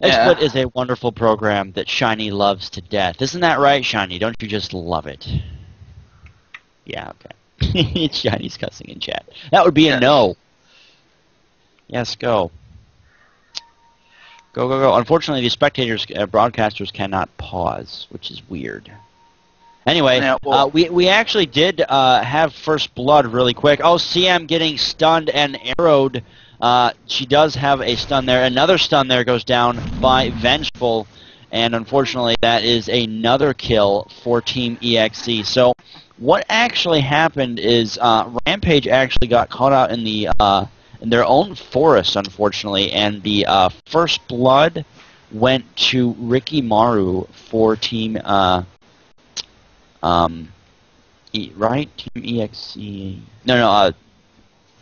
XSplit is a wonderful program that Shiny loves to death. Isn't that right, Shiny? Don't you just love it? Yeah, okay. Shiny's cussing in chat. That would be a no. Yes, go. Go, go, go. Unfortunately, the spectators, broadcasters cannot pause, which is weird. Anyway, yeah, well, we actually did have first blood really quick. Oh, CM getting stunned and arrowed. She does have a stun there. Another stun there goes down by Vengeful, and unfortunately that is another kill for Team eXe. So what actually happened is Rampage actually got caught out in the in their own forest, unfortunately, and the first blood went to Ricky Maru for Team right? Team eXe. No,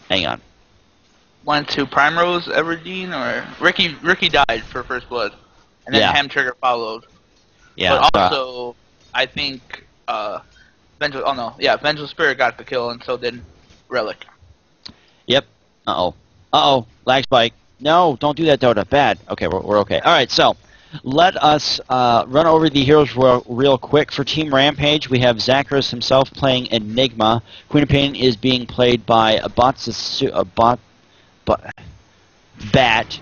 hang on. Went to Primrose Everdeen, or Ricky died for first blood, and then Ham Trigger followed. Yeah. But also, I think Vengeful. Oh no, yeah, Vengeful Spirit got the kill, and so did Relic. Yep. Uh-oh. Lag spike. No, don't do that, Dota. Bad. Okay, we're okay. All right, so let us run over the heroes real quick. For Team Rampage, we have Zacharias himself playing Enigma. Queen of Pain is being played by Bat.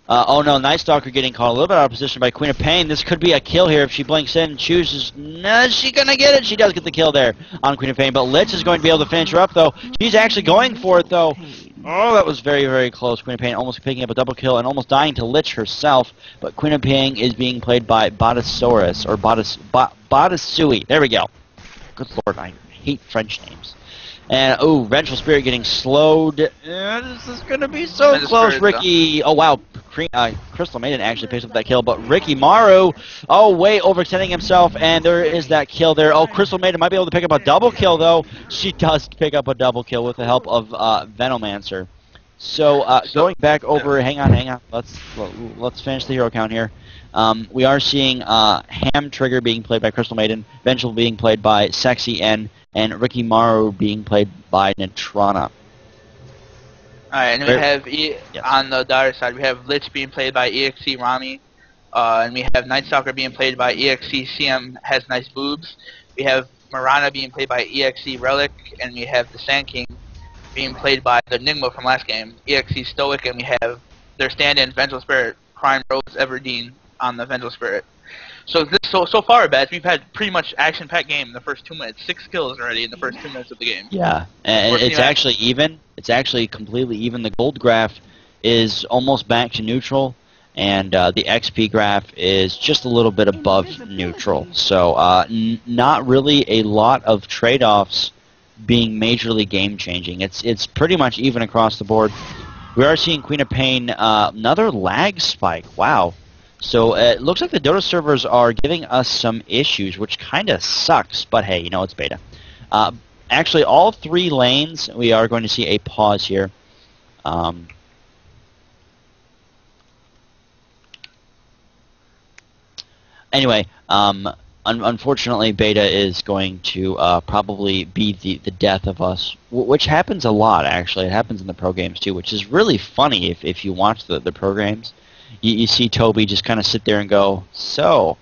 Oh no, Night Stalker getting caught a little bit out of position by Queen of Pain. This could be a kill here if she blinks in and chooses. No, is she gonna get it? She does get the kill there on Queen of Pain, but Lich is going to be able to finish her up though. She's actually going for it though. Oh, that was very, very close. Queen of Pain almost picking up a double kill and almost dying to Lich herself, but Queen of Pain is being played by Botasaurus, or Botasui. There we go. Good lord, I hate French names. And, oh, Vengeful Spirit getting slowed. This is going to be so close, Ricky. Oh, wow. Crystal Maiden actually picks up that kill, but Ricky Maru, oh, way overextending himself, and there is that kill there. Oh, Crystal Maiden might be able to pick up a double kill, though. She does pick up a double kill with the help of Venomancer. So, going back over, hang on. Let's finish the hero count here. We are seeing Ham Trigger being played by Crystal Maiden, Vengeful being played by Sexy N, and Ricky Maru being played by Natrana. Alright, and we have, on the daughter side, we have Lich being played by eXe Rami, and we have Night Stalker being played by eXe CM has nice boobs. We have Marana being played by eXe Relic, and we have the Sand King being played by the Enigma from last game, eXe Stoic, and we have their stand-in Vengeful Spirit, Prime Rose Everdeen on the Vengeful Spirit. So so far, Bats, we've had pretty much action-packed game in the first 2 minutes. 6 kills already in the first 2 minutes of the game. Yeah, and it's actually even. It's actually completely even. The gold graph is almost back to neutral, and the XP graph is just a little bit above neutral. So not really a lot of trade-offs being majorly game-changing. It's pretty much even across the board. We are seeing Queen of Pain, another lag spike. Wow. So it looks like the Dota servers are giving us some issues, which kind of sucks, but hey, you know, it's beta. Actually, all 3 lanes, we are going to see a pause here. Anyway, unfortunately, beta is going to probably be the death of us, which happens a lot, actually. It happens in the pro games, too, which is really funny if you watch the pro games. You see Toby just kind of sit there and go, so,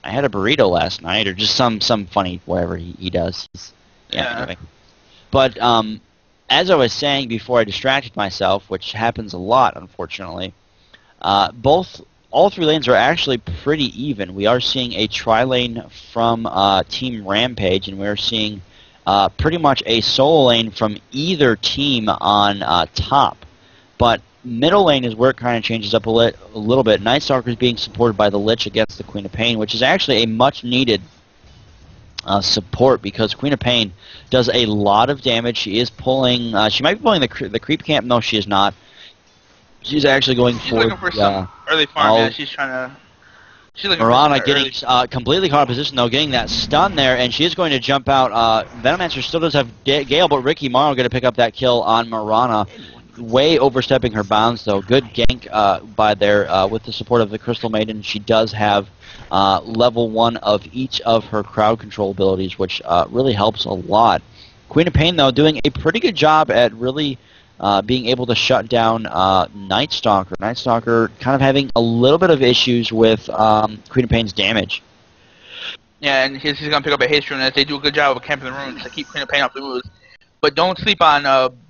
I had a burrito last night, or just some funny whatever he does. Anyway. But as I was saying before I distracted myself, which happens a lot, unfortunately, all 3 lanes are actually pretty even. We are seeing a tri-lane from Team Rampage, and we are seeing pretty much a solo lane from either team on top. But middle lane is where it kind of changes up a little bit. Night Stalker is being supported by the Lich against the Queen of Pain, which is actually a much-needed support, because Queen of Pain does a lot of damage. She is pulling... she might be pulling the creep camp. No, she is not. She's actually going looking for some early farm. Yeah, she's trying to... She's looking Marana getting completely caught in position, though, getting that stun there, and she is going to jump out. Venomancer still does have Gale, but Ricky Maru going to pick up that kill on Marana. Way overstepping her bounds, though. Good gank by there with the support of the Crystal Maiden. She does have level 1 of each of her crowd control abilities, which really helps a lot. Queen of Pain, though, doing a pretty good job at really being able to shut down Night Stalker. Night Stalker kind of having a little bit of issues with Queen of Pain's damage. Yeah, and he's going to pick up a haste rune, as they do a good job of camping the runes to keep Queen of Pain off the moves. But don't sleep on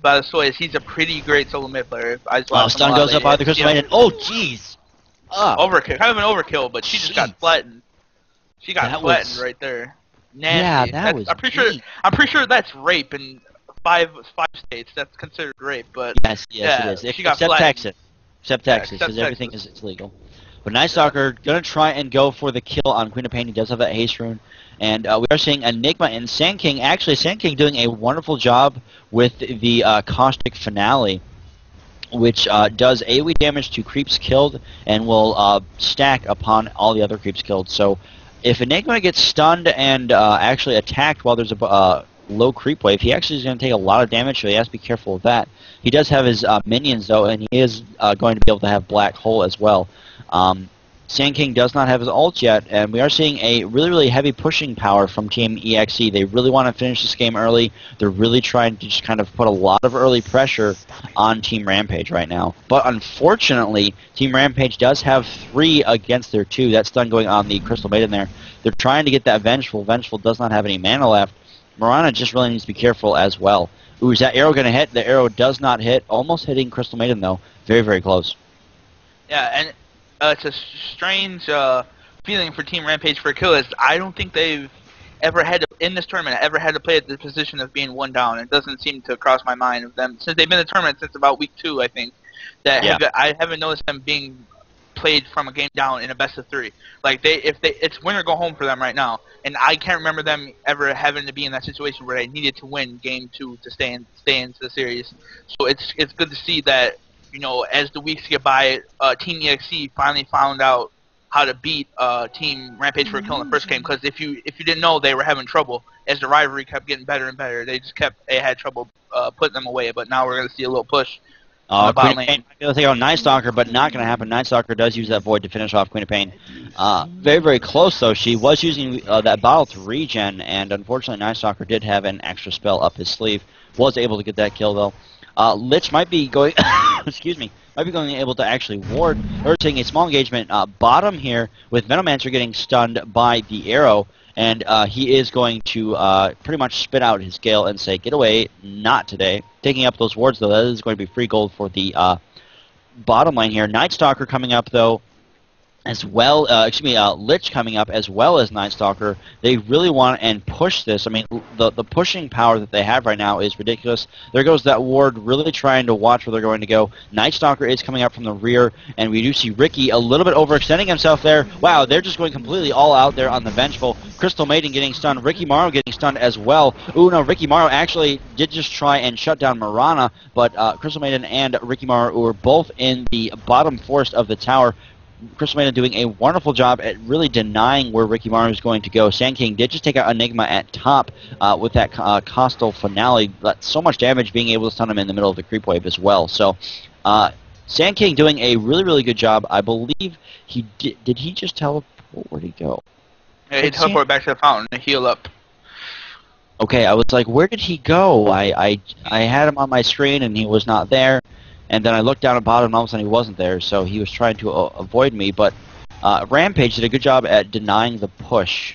Balasoy. He's a pretty great solo mid player. Stun goes up by the Crystal Maiden. Oh, jeez! Overkill. Kind of an overkill, but she just got flattened. She got flattened right there. Nasty. Yeah, that was. I'm pretty sure that's rape in five states. That's considered rape. But yes, it is. Except Texas. Except Texas, because everything is legal. But Night Stalker gonna try and go for the kill on Queen of Pain. He does have that haste rune, and we are seeing Enigma and Sand King. Actually, Sand King doing a wonderful job with the caustic finale, which does AoE damage to creeps killed and will stack upon all the other creeps killed. So if Enigma gets stunned and actually attacked while there's a low creep wave, he actually is going to take a lot of damage, so he has to be careful of that. He does have his minions, though, and he is going to be able to have Black Hole as well. Sand King does not have his ult yet, and we are seeing a really heavy pushing power from Team eXe. They really want to finish this game early. They're really trying to just kind of put a lot of early pressure on Team Rampage right now. But unfortunately, Team Rampage does have 3 against their 2. That stun going on the Crystal Maiden there. They're trying to get that Vengeful. Vengeful does not have any mana left. Mirana just really needs to be careful as well. Ooh, is that arrow going to hit? The arrow does not hit. Almost hitting Crystal Maiden, though. Very close. Yeah, and it's a strange feeling for Team Rampage for a kill. Is I don't think they've ever had to, in this tournament, ever had to play at the position of being 1 down. It doesn't seem to cross my mind of them since they've been in the tournament since about week 2, I think. I haven't noticed them being played from a game down in a best of 3. Like it's win or go home for them right now, and I can't remember them ever having to be in that situation where they needed to win game 2 to stay into the series. So it's good to see that, you know, as the weeks get by, Team eXe finally found out how to beat Team Rampage for a kill in the first game. Because if you didn't know, they were having trouble as the rivalry kept getting better and better. They had trouble putting them away. But now we're going to see a little push. Queen of Pain going to take out Night Stalker, but not going to happen. Night Stalker does use that Void to finish off Queen of Pain. Very close, though. She was using that bottle to regen, and unfortunately Night Stalker did have an extra spell up his sleeve. Was able to get that kill, though. Lich might be going, able to actually ward. We're taking a small engagement bottom here with Venomancer getting stunned by the arrow, and he is going to pretty much spit out his Gale and say, "Get away, not today." Taking up those wards, though, that is going to be free gold for the bottom lane here. Night Stalker coming up, though, as well, Lich coming up as well as Night Stalker. They really want and push this. I mean, the pushing power that they have right now is ridiculous. There goes that ward, really trying to watch where they're going to go. Night Stalker is coming up from the rear, and we do see Ricky a little bit overextending himself there. Wow, they're just going completely all out there on the Vengeful. Crystal Maiden getting stunned. Ricky Morrow getting stunned as well. Ooh, no, Ricky Morrow actually did just try and shut down Mirana, but Crystal Maiden and Ricky Morrow were both in the bottom forest of the tower. Crystal Maiden doing a wonderful job at really denying where Ricky Morrow is going to go. Sand King did just take out Enigma at top with that Costal finale. That's so much damage, being able to stun him in the middle of the creep wave as well. So Sand King doing a really good job. I believe he did he just teleport? Where'd he go? Yeah, he teleported back to the fountain to heal up. Okay, I was like, where did he go? I had him on my screen and he was not there. And then I looked down at bottom and all of a sudden he wasn't there, so he was trying to avoid me. But Rampage did a good job at denying the push.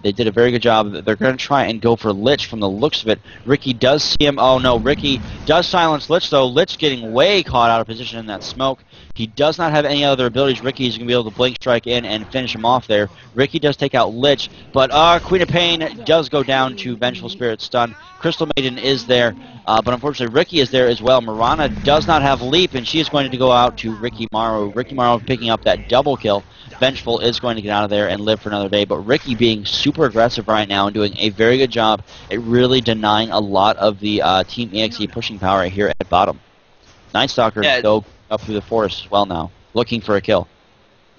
They did a very good job. They're going to try and go for Lich from the looks of it. Ricky does see him. Oh no, Ricky does silence Lich, though. Lich getting way caught out of position in that smoke. He does not have any other abilities. Ricky is going to be able to blink strike in and finish him off there. Ricky does take out Lich, but Queen of Pain does go down to Vengeful Spirit stun. Crystal Maiden is there, but unfortunately Ricky is there as well. Mirana does not have leap, and she is going to go out to Ricky Morrow. Ricky Morrow picking up that double kill. Vengeful is going to get out of there and live for another day, but Ricky being super aggressive right now and doing a very good job at really denying a lot of the Team eXe pushing power right here at bottom. Night Stalker go up through the forest as well now, looking for a kill.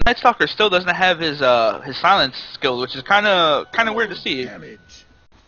Night Stalker still doesn't have his silence skill, which is kind of weird to see.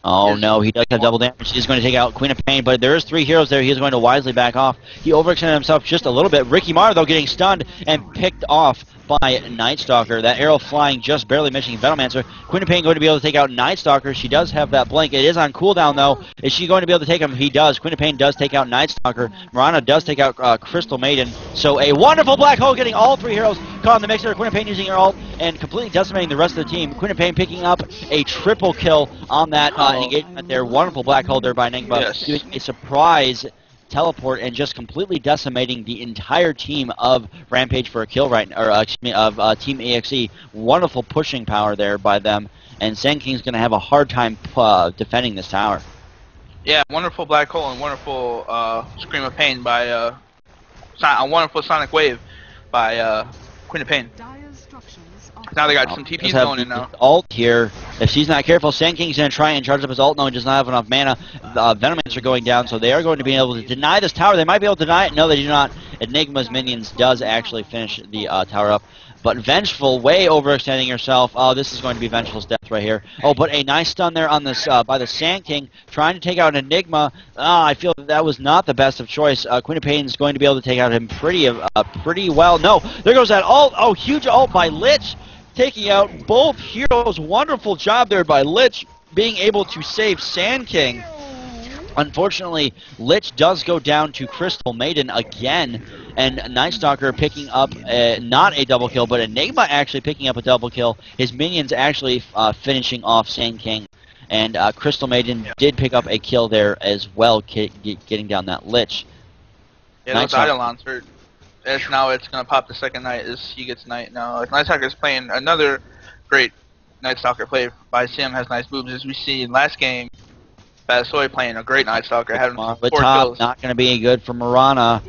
Oh no, he does have double damage. He's going to take out Queen of Pain, but there is 3 heroes there. He is going to wisely back off. He overextended himself just a little bit. Ricky Morrow, though, getting stunned and picked off by Night Stalker. That arrow flying, just barely missing Venomancer. Queen of Pain going to be able to take out Night Stalker. She does have that blink. It is on cooldown, though. Is she going to be able to take him? He does. Queen of Pain does take out Night Stalker. Mirana does take out Crystal Maiden. So a wonderful black hole getting all three heroes caught in the mixer. Queen of Pain using her ult and completely decimating the rest of the team. Queen of Pain picking up a triple kill on that engagement there. Wonderful black hole there by Enigma. Yes. Doing a surprise teleport and just completely decimating the entire team of Rampage for a kill right now, or excuse me, of Team eXe. Wonderful pushing power there by them, and Sand King's going to have a hard time defending this tower. Yeah, wonderful black hole and wonderful Scream of Pain by a wonderful Sonic Wave by Queen of Pain. Now they got some TPs going in now. Ult here. If she's not careful, Sand King's going to try and charge up his ult. No, he does not have enough mana. Venomancer are going down, so they are going to be able to deny this tower. They might be able to deny it. No, they do not. Enigma's minions does actually finish the tower up. But Vengeful, way overextending herself. Oh, this is going to be Vengeful's death right here. Oh, but a nice stun there on this by the Sand King, trying to take out Enigma. I feel that was not the best of choice. Queen of Pain is going to be able to take out him pretty well. No, there goes that ult. Oh, huge ult by Lich, taking out both heroes. Wonderful job there by Lich, being able to save Sand King. Unfortunately, Lich does go down to Crystal Maiden again, and Night Stalker picking up not a double kill, but Enigma actually picking up a double kill. His minions actually finishing off Sand King, and Crystal Maiden did pick up a kill there as well, getting down that Lich. Yeah, those Eidolons hurt. Now it's going to pop the second Knight as he gets Knight now. Night Stalker is playing another great Night Stalker play by Sim, has nice moves as we see in last game. Soy playing a great Night Stalker, having 4 kills. Not going to be good for Mirana.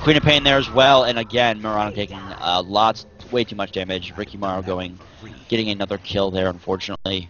Queen of Pain there as well, and again, Mirana taking way too much damage. Ricky Morrow getting another kill there, unfortunately.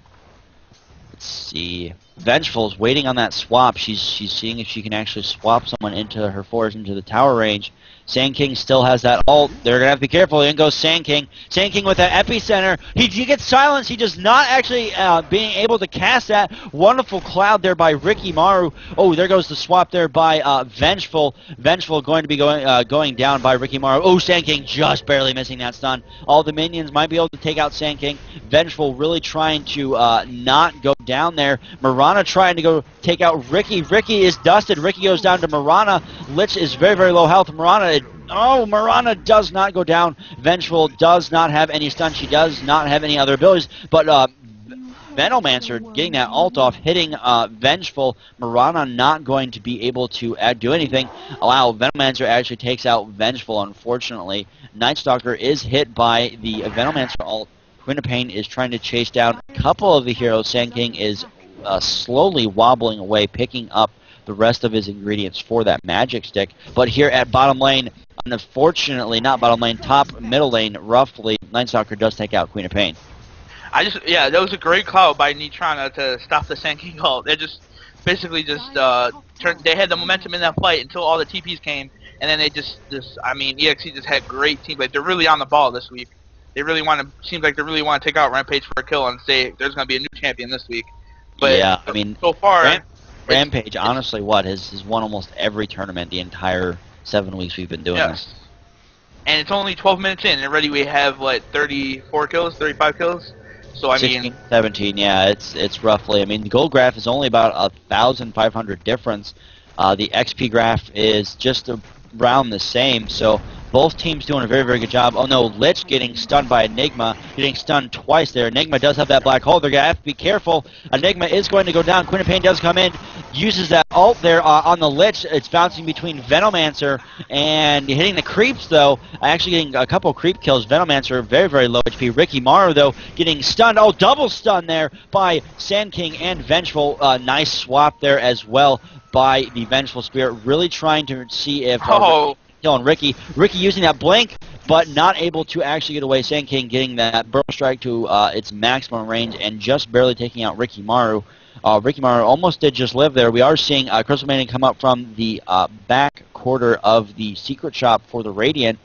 Let's see. Vengeful's waiting on that swap. She's seeing if she can actually swap someone into her force, into the tower range. Sand King still has that ult. They're going to have to be careful. In goes Sand King. Sand King with that epicenter. He gets silenced. He does not actually being able to cast that. Wonderful cloud there by Ricky Maru. Oh, there goes the swap there by Vengeful. Vengeful going to be going down by Ricky Maru. Oh, Sand King just barely missing that stun. All the minions might be able to take out Sand King. Vengeful really trying to not go down there. Mirana trying to go take out Ricky. Ricky is dusted. Ricky goes down to Mirana. Lich is very, very low health. Mirana does not go down. Vengeful does not have any stun. She does not have any other abilities. But Venomancer getting that ult off, hitting Vengeful. Mirana not going to be able to do anything. Wow, Venomancer actually takes out Vengeful, unfortunately. Night Stalker is hit by the Venomancer ult. Queen of Pain is trying to chase down a couple of the heroes. Sand King is slowly wobbling away, picking up the rest of his ingredients for that magic stick. But here at bottom lane, unfortunately, not bottom lane, top middle lane, roughly, Night Stalker does take out Queen of Pain. That was a great call by Nitrana to stop the Sand King ult. They just basically they had the momentum in that fight until all the TPs came, and then they eXe just had great team play. They're really on the ball this week. They really seems like they really want to take out Rampage for a kill and say there's going to be a new champion this week. But yeah, I mean, so far, Rampage, honestly, has won almost every tournament the entire 7 weeks we've been doing this. And it's only 12 minutes in, and already we have, 34 kills, 35 kills? So, 16, 17, yeah, it's roughly, the gold graph is only about 1,500 difference. The XP graph is just around the same, so both teams doing a very, very good job. Oh no, Lich getting stunned by Enigma, getting stunned twice there. Enigma does have that black hole. They're going to have to be careful. Enigma is going to go down. Queen of Pain does come in, uses that ult there on the Lich. It's bouncing between Venomancer and hitting the creeps, though. Actually getting a couple creep kills. Venomancer, very, very low HP. Ricky Maru, though, getting stunned. Oh, double stun there by Sand King and Vengeful. Nice swap there as well by the Vengeful Spirit. Really trying to see if... killing Ricky. Ricky using that blink, but not able to actually get away. Sand King getting that Burrow Strike to its maximum range and just barely taking out Ricky Maru. Ricky Maru almost did just live there. We are seeing Crystal Maiden come up from the back quarter of the secret shop for the Radiant.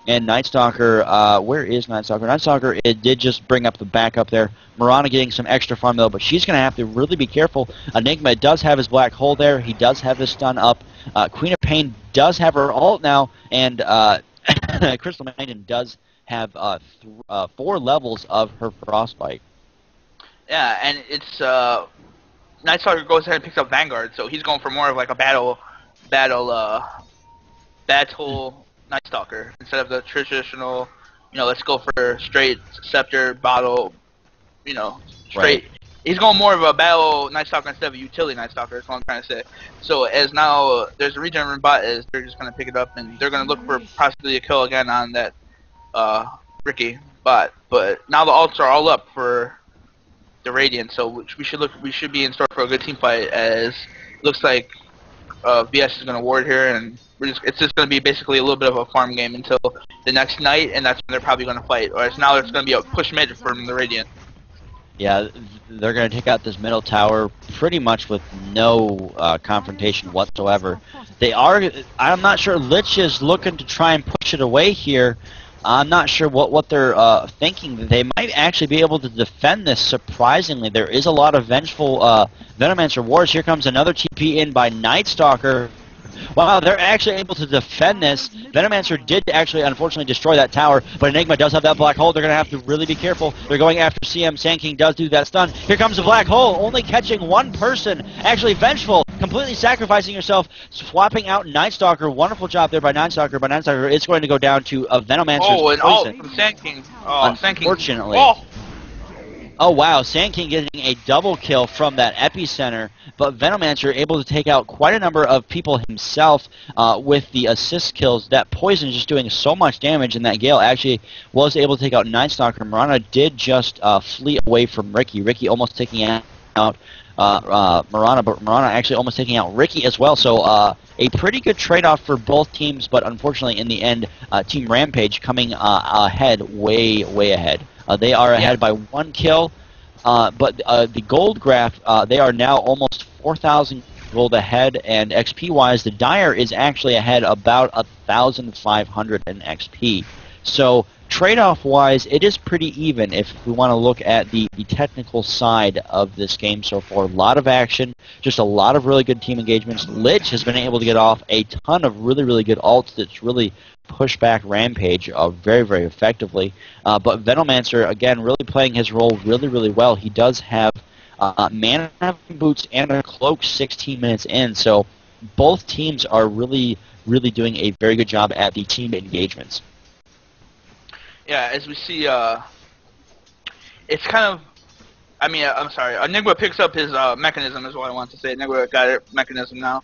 And Night Stalker, where is Night Stalker? Night Stalker, it did just bring up the backup there. Mirana getting some extra farm, though, but she's going to have to really be careful. Enigma does have his black hole there. He does have his stun up. Queen of Pain does have her ult now, and Crystal Maiden does have 4 levels of her frostbite. Yeah, and it's Night Stalker goes ahead and picks up Vanguard, so he's going for more of like a battle Night Stalker instead of the traditional, let's go for straight scepter bottle, straight. Right. He's going more of a battle Night Stalker instead of a utility Night Stalker. Is what I'm trying to say. So as now there's a regen bot, is they're just gonna pick it up and they're gonna look for possibly a kill again on that Ricky bot. But now the ults are all up for the Radiant, so we should be in store for a good team fight. As it looks like VS is gonna ward here, and it's just gonna be basically a little bit of a farm game until the next night, and that's when they're probably gonna fight. Or it's now it's gonna be a push mid from the Radiant. Yeah, they're going to take out this middle tower pretty much with no confrontation whatsoever. I'm not sure, Lich is looking to try and push it away here. I'm not sure what they're thinking. They might actually be able to defend this, surprisingly. There is a lot of vengeful Venomancer wars. Here comes another TP in by Night Stalker. Wow, they're actually able to defend this. Venomancer did actually, unfortunately, destroy that tower, but Enigma does have that black hole. They're going to have to really be careful. They're going after CM. Sand King does do that stun. Here comes the black hole, only catching one person. Actually, Vengeful, completely sacrificing yourself, swapping out Night Stalker. Wonderful job there by Night Stalker, but Night Stalker is going to go down to a Venomancer's poison. From Sand King. Unfortunately. Oh wow, Sand King getting a double kill from that epicenter, but Venomancer able to take out quite a number of people himself with the assist kills. That poison just doing so much damage, and that Gale actually was able to take out Night Stalker. Mirana did just flee away from Ricky. Ricky almost taking out Mirana, but Mirana actually almost taking out Ricky as well. So a pretty good trade-off for both teams, but unfortunately in the end, Team Rampage coming ahead, way ahead. They are ahead by 1 kill, but the gold graph, they are now almost 4,000 gold ahead, and XP-wise, the Dire is actually ahead about 1,500 in XP. So trade-off-wise, it is pretty even if we want to look at the technical side of this game so far. A lot of action, just a lot of really good team engagements. Lich has been able to get off a ton of really good ults that's really push back Rampage very effectively. But Venomancer, again, really playing his role really well. He does have mana boots and a cloak 16 minutes in, so both teams are really doing a very good job at the team engagements. Yeah, as we see, it's kind of, I'm sorry, Enigma picks up his mechanism is what I want to say. Enigma got a mechanism now.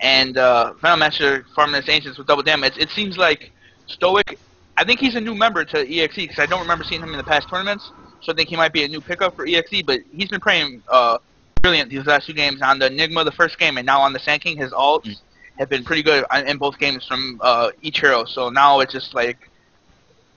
And Venomancer farming his Ancients with double damage. It seems like Stoic, I think he's a new member to eXe, because I don't remember seeing him in the past tournaments, so I think he might be a new pickup for eXe, but he's been playing brilliant these last 2 games. On the Enigma the first game, and now on the Sand King, his ults have been pretty good in both games from each hero, so now it's just like,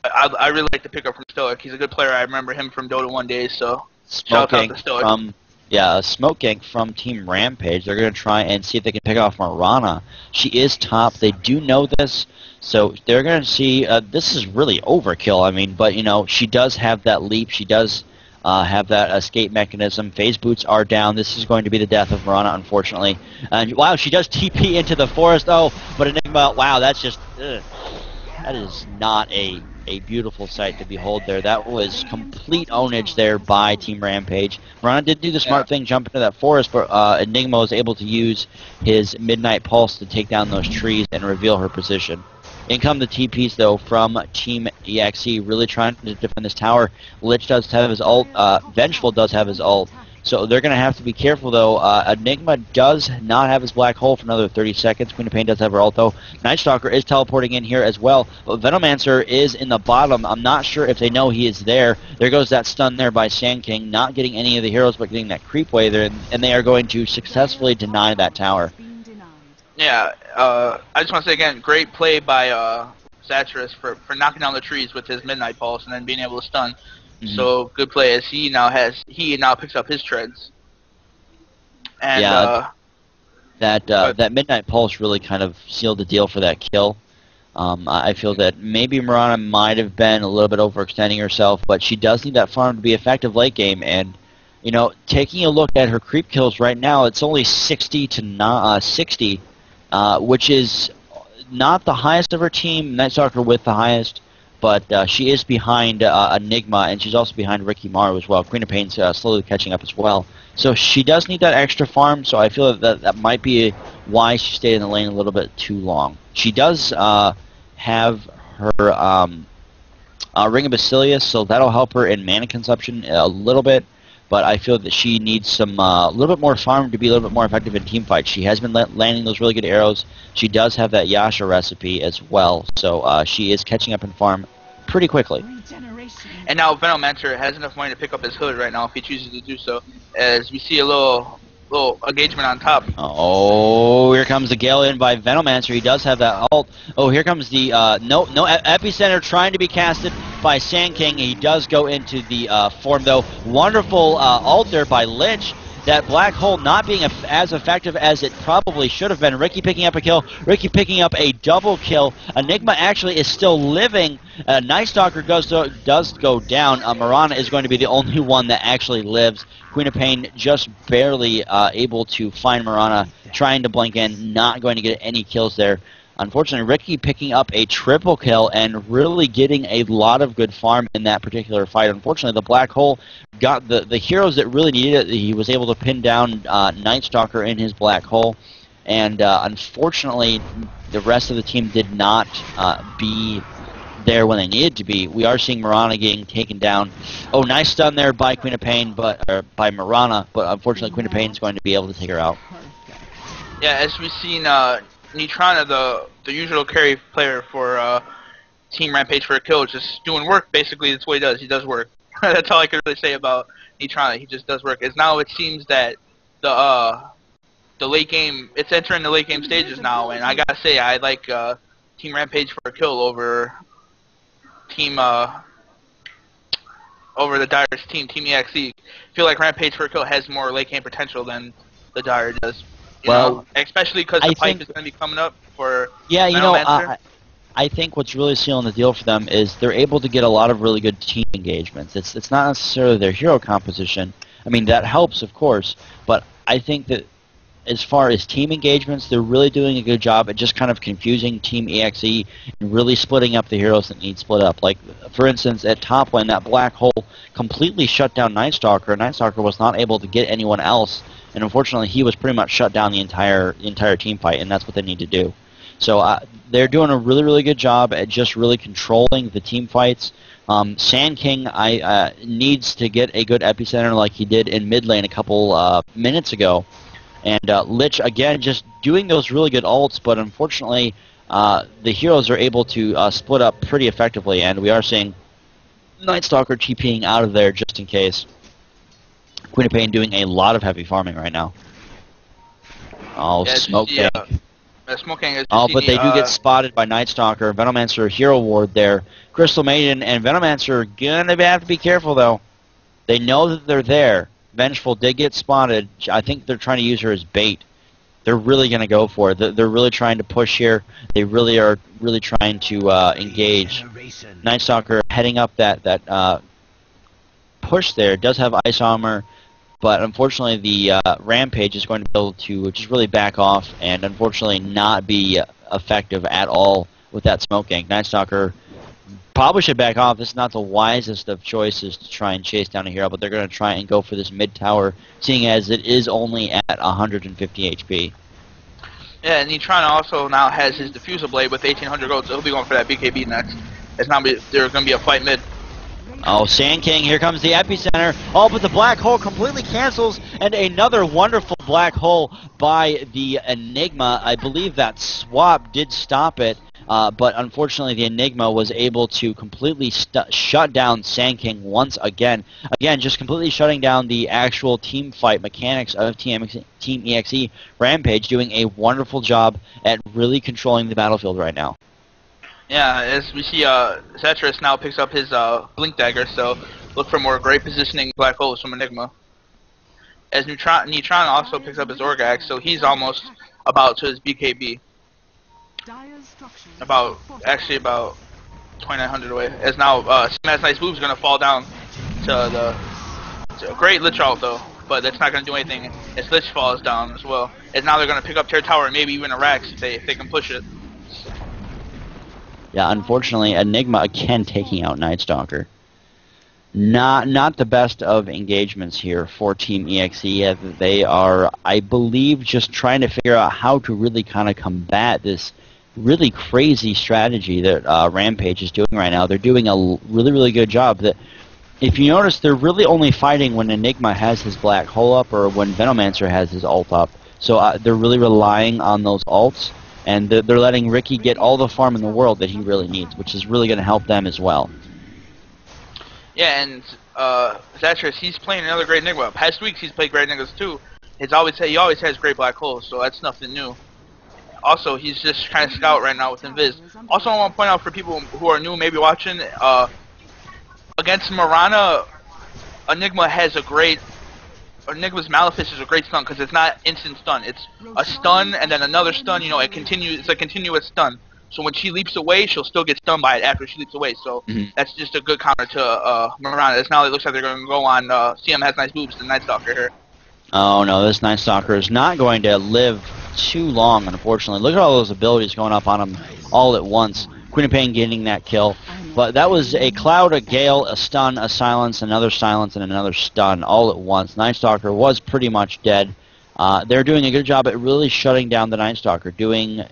I really like the pickup from Stoic. He's a good player. I remember him from Dota 1 days, so shout out to Stoic. A smoke gank from Team Rampage. They're going to try and see if they can pick off Mirana. She is top. They do know this, so they're going to see. This is really overkill, but, she does have that leap. She does have that escape mechanism. Phase boots are down. This is going to be the death of Mirana, unfortunately. And, wow, she does TP into the forest. Oh, but Enigma, wow, that's just... that is not a beautiful sight to behold there. That was complete ownage there by Team Rampage. Mirana did do the smart thing, jump into that forest, but Enigma was able to use his Midnight Pulse to take down those trees and reveal her position. In come the TPs, though, from Team eXe, really trying to defend this tower. Lich does have his ult. Vengeful does have his ult. So they're going to have to be careful, though. Enigma does not have his black hole for another 30 seconds. Queen of Pain does have her ult, though. Night Stalker is teleporting in here as well. But Venomancer is in the bottom. I'm not sure if they know he is there. There goes that stun there by Sand King. Not getting any of the heroes, but getting that creep wave there. And they are going to successfully deny that tower. Yeah, I just want to say again, great play by Satyrus for knocking down the trees with his Midnight Pulse and then being able to stun. So good play as he now picks up his treads. And that Midnight Pulse really kind of sealed the deal for that kill. I feel that maybe Mirana might have been a little bit overextending herself, but she does need that farm to be effective late game. And taking a look at her creep kills right now, it's only 60 to 60, which is not the highest of her team. Night Stalker with the highest. but she is behind Enigma, and she's also behind Ricky Maru as well. Queen of Pain's slowly catching up as well. So she does need that extra farm, so I feel that might be why she stayed in the lane a little bit too long. She does have her Ring of Basilius, so that'll help her in mana consumption a little bit, but I feel that she needs some a little bit more farm to be a little bit more effective in team fights. She has been landing those really good arrows. She does have that Yasha recipe as well, so she is catching up in farm pretty quickly. And now Venomancer has enough money to pick up his hood right now if he chooses to do so, as we see a little engagement on top. Oh, here comes the Gale in by Venomancer. He does have that ult. Oh, here comes the no Epicenter trying to be casted by Sand King. He does go into the form though. Wonderful ult there by Lich. That black hole not being as effective as it probably should have been. Ricky picking up a kill. Ricky picking up a double kill. Enigma actually is still living. Night Stalker does go down. Mirana is going to be the only one that actually lives. Queen of Pain just barely able to find Mirana, trying to blink in, not going to get any kills there. Unfortunately, Ricky picking up a triple kill and really getting a lot of good farm in that particular fight. Unfortunately, the Black Hole got the heroes that really needed it. He was able to pin down Night Stalker in his Black Hole, and unfortunately, the rest of the team did not be there when they needed to be. We are seeing Mirana getting taken down. Oh, nice stun there by Queen of Pain, by Mirana, but unfortunately, Queen of Pain is going to be able to take her out. Yeah, as we've seen, Neutrona, the usual carry player for Team Rampage for a kill, just doing work. Basically, that's what he does. He does work. That's all I can really say about Neutrona. He just does work. As now it seems that the late game, it's entering the late game stages now, and I gotta say I like Team Rampage for a kill over over the Dire's team, Team eXe. I feel like Rampage for a kill has more late game potential than the Dire does. You know, especially because the pipe is going to be coming up for I think what's really sealing the deal for them is they're able to get a lot of really good team engagements. It's not necessarily their hero composition. I mean, that helps, of course, but I think that as far as team engagements, they're really doing a good job at just kind of confusing Team eXe and really splitting up the heroes that need split up. Like, for instance, at top lane, that Black Hole completely shut down Night Stalker. Night Stalker was not able to get anyone else, and unfortunately, he was pretty much shut down the entire team fight, and that's what they need to do. So they're doing a really, really good job at just really controlling the team fights. Sand King needs to get a good epicenter like he did in mid lane a couple minutes ago. And Lich, again, just doing those really good ults, but unfortunately, the heroes are able to split up pretty effectively, and we are seeing Night Stalker TPing out of there just in case. Queen of Pain doing a lot of heavy farming right now. Oh, yeah, Smoke King. Oh, but they do get spotted by Night Stalker. Venomancer hero ward there. Crystal Maiden and Venomancer are gonna have to be careful though. They know that they're there. Vengeful did get spotted. I think they're trying to use her as bait. They're really gonna go for it. They're really trying to push here. They really are trying to engage. Night Stalker heading up that push there. Does have ice armor. But unfortunately, the Rampage is going to be able to just really back off and unfortunately not be effective at all with that smoke gank. Night Stalker probably should back off. This is not the wisest of choices to try and chase down a hero, but they're going to try and go for this mid tower, seeing as it is only at 150 HP. Yeah, and Neutrona also now has his Diffusal Blade with 1800 gold, so he'll be going for that BKB next. There's going to be a fight mid. Oh, Sand King, here comes the epicenter. Oh, but the Black Hole completely cancels, and another wonderful Black Hole by the Enigma. I believe that swap did stop it, but unfortunately the Enigma was able to completely shut down Sand King once again. Again, just completely shutting down the actual team fight mechanics of Team eXe. Rampage doing a wonderful job at really controlling the battlefield right now. Yeah, as we see, Cetrus now picks up his Blink Dagger, so look for more great positioning Black Holes from Enigma. As Neutron also picks up his Orgax, so he's almost about to his BKB. Actually about 2,900 away. As now, Smash Nice Boob's going to fall down to a great Lich ult though, but that's not going to do anything as Lich falls down as well. As now they're going to pick up Terror Tower and maybe even a Rax if they can push it. Yeah, unfortunately, Enigma again taking out Night Stalker. Not the best of engagements here for Team eXe. They are, I believe, just trying to figure out how to really kind of combat this really crazy strategy that Rampage is doing right now. They're doing a really good job. That if you notice, they're really only fighting when Enigma has his black hole up or when Venomancer has his ult up. So they're really relying on those ults, and they're letting Ricky get all the farm in the world that he really needs, which is really going to help them as well. Yeah, and Zatras, he's playing another great Enigma. Past weeks he's played great Enigmas too. He always has great black holes, so that's nothing new. Also, he's just trying to scout right now with Invis. Also, I want to point out for people who are new, maybe watching, against Mirana, Enigma's Malefice is a great stun because it's not instant stun. It's a stun and then another stun. You know, it's a continuous stun. So when she leaps away, she'll still get stunned by it after she leaps away. So that's just a good counter to Mirana. It's now it looks like they're going to go on CM has nice boobs, the Night Stalker here. Oh no, this Night Stalker is not going to live too long, unfortunately. Look at all those abilities going up on him all at once. Queen of Pain getting that kill. But that was a cloud, a gale, a stun, a silence, another silence, and another stun all at once. Night Stalker was pretty much dead. They're doing a good job at really shutting down the Night Stalker, doing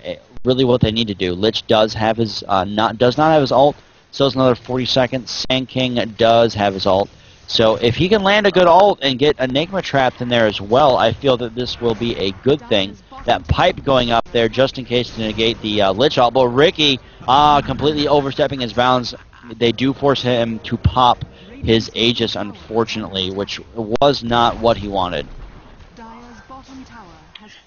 really what they need to do. Lich does have his does not have his ult, so it's another 40 seconds. Sand King does have his ult. So if he can land a good ult and get Enigma trapped in there as well, I feel that this will be a good thing. That pipe going up there just in case to negate the Lich ult. But Ricky completely overstepping his bounds. They do force him to pop his Aegis, unfortunately, which was not what he wanted.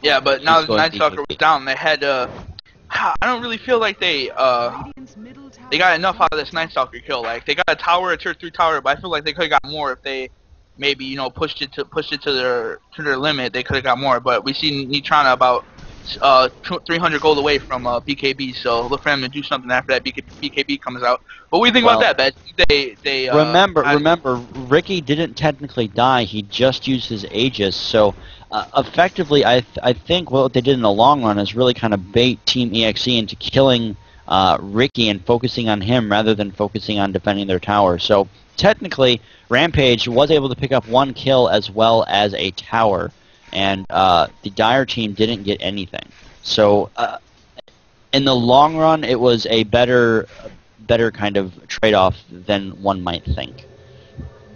Yeah, but now the Night Stalker was down. They had I don't really feel like they got enough out of this Night Stalker kill. Like they got a tower, a tier 3 tower, but I feel like they could have got more if they maybe pushed it to their limit. They could have got more. But we see Nitrana about 300 gold away from BKB, so look for them to do something after that BKB comes out. But what do you think about that, Bet? They remember, Ricky didn't technically die. He just used his Aegis, so effectively, I think what they did in the long run is really kind of bait Team eXe into killing Ricky and focusing on him rather than focusing on defending their tower. So technically, Rampage was able to pick up 1 kill as well as a tower, and the Dire team didn't get anything. So in the long run, it was a better kind of trade-off than one might think.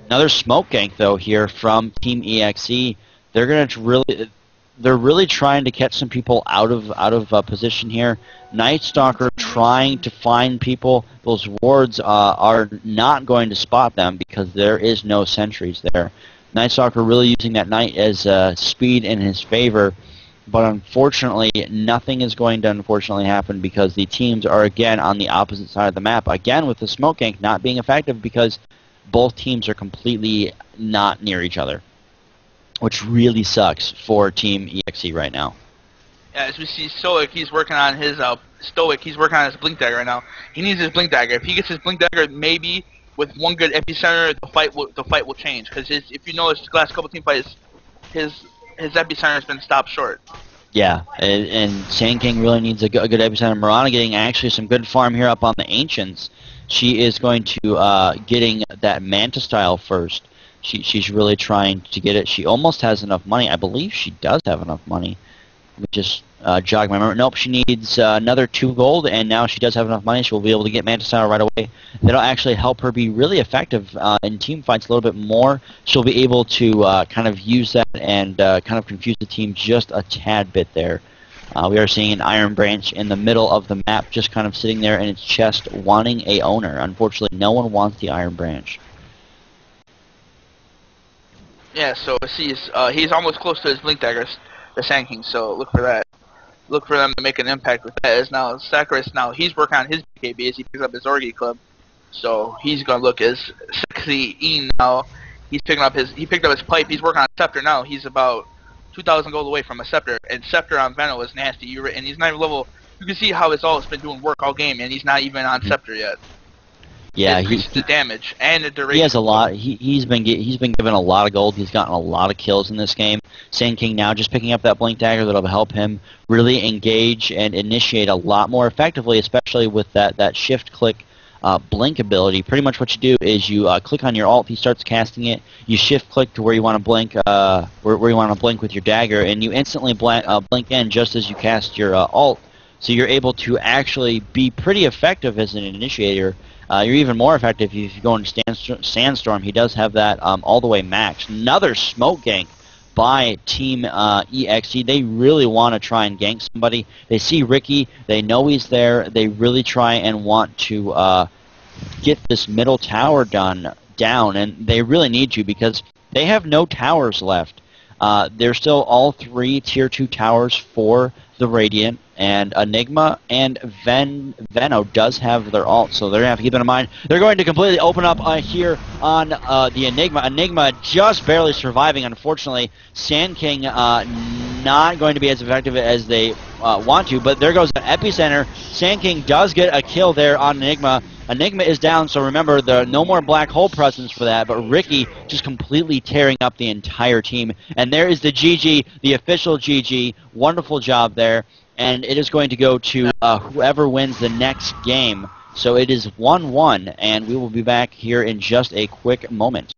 Another smoke gank though here from Team eXe. They're really trying to catch some people out of position here. Night Stalker trying to find people. Those wards are not going to spot them because there is no sentries there. Night Stalker really using that Knight as speed in his favor, but unfortunately nothing is going to happen because the teams are again on the opposite side of the map. Again with the smoke gank not being effective because both teams are completely not near each other, which really sucks for Team eXe right now. Yeah, as we see Stoic, he's working on his Blink Dagger right now. He needs his Blink Dagger. If he gets his Blink Dagger, maybe with one good epicenter, the fight will change. Because if you notice, the last couple team fights, his epicenter has been stopped short. Yeah, and Sand King really needs a good epicenter. Mirana getting actually some good farm here up on the Ancients. She is going to getting that Manta style first. She's really trying to get it. She almost has enough money. I believe she does have enough money. Let me just jog my memory. Nope, she needs another 2 gold, and now she does have enough money. She'll be able to get Manta Style right away. That'll actually help her be really effective in team fights a little bit more. She'll be able to kind of use that and kind of confuse the team just a tad bit there. We are seeing an Iron Branch in the middle of the map, just kind of sitting there in its chest, wanting a owner. Unfortunately, no one wants the Iron Branch. Yeah, so he's almost close to his Blink Daggers, the Sand King, so look for that. Look for them to make an impact with that. As now, Sacris, now he's working on his BKB as he picks up his Orgy Club. So he's going to look as sexy Ian now. He picked up his pipe. He's working on Scepter now. He's about 2,000 gold away from a Scepter. And Scepter on Veno is nasty. And he's not even level. You can see how his ult has been doing work all game, and he's not even on Scepter yet. Yeah, it increases the damage and the duration. He has a lot. He's been given a lot of gold. He's gotten a lot of kills in this game. Sand King now just picking up that blink dagger that'll help him really engage and initiate a lot more effectively, especially with that shift click blink ability. Pretty much what you do is you click on your alt. He starts casting it. You shift click to where you want to blink, where you want to blink with your dagger, and you instantly blink in just as you cast your alt. So you're able to actually be pretty effective as an initiator. You're even more effective if you go into Sandstorm. He does have that all the way maxed. Another smoke gank by Team eXe. They really want to try and gank somebody. They see Ricky. They know he's there. They really try and want to get this middle tower down, and they really need to because they have no towers left. There's still all 3 Tier 2 towers for the Radiant, and Enigma and Veno does have their ult, so they're going to have to keep that in mind. They're going to completely open up here on the Enigma. Enigma just barely surviving, unfortunately. Sand King not going to be as effective as they want to, but there goes the Epicenter. Sand King does get a kill there on Enigma. Enigma is down, so remember, no more black hole presence for that, but Ricky just completely tearing up the entire team. And there is the GG, the official GG. Wonderful job there. And it is going to go to whoever wins the next game. So it is 1-1, and we will be back here in just a quick moment.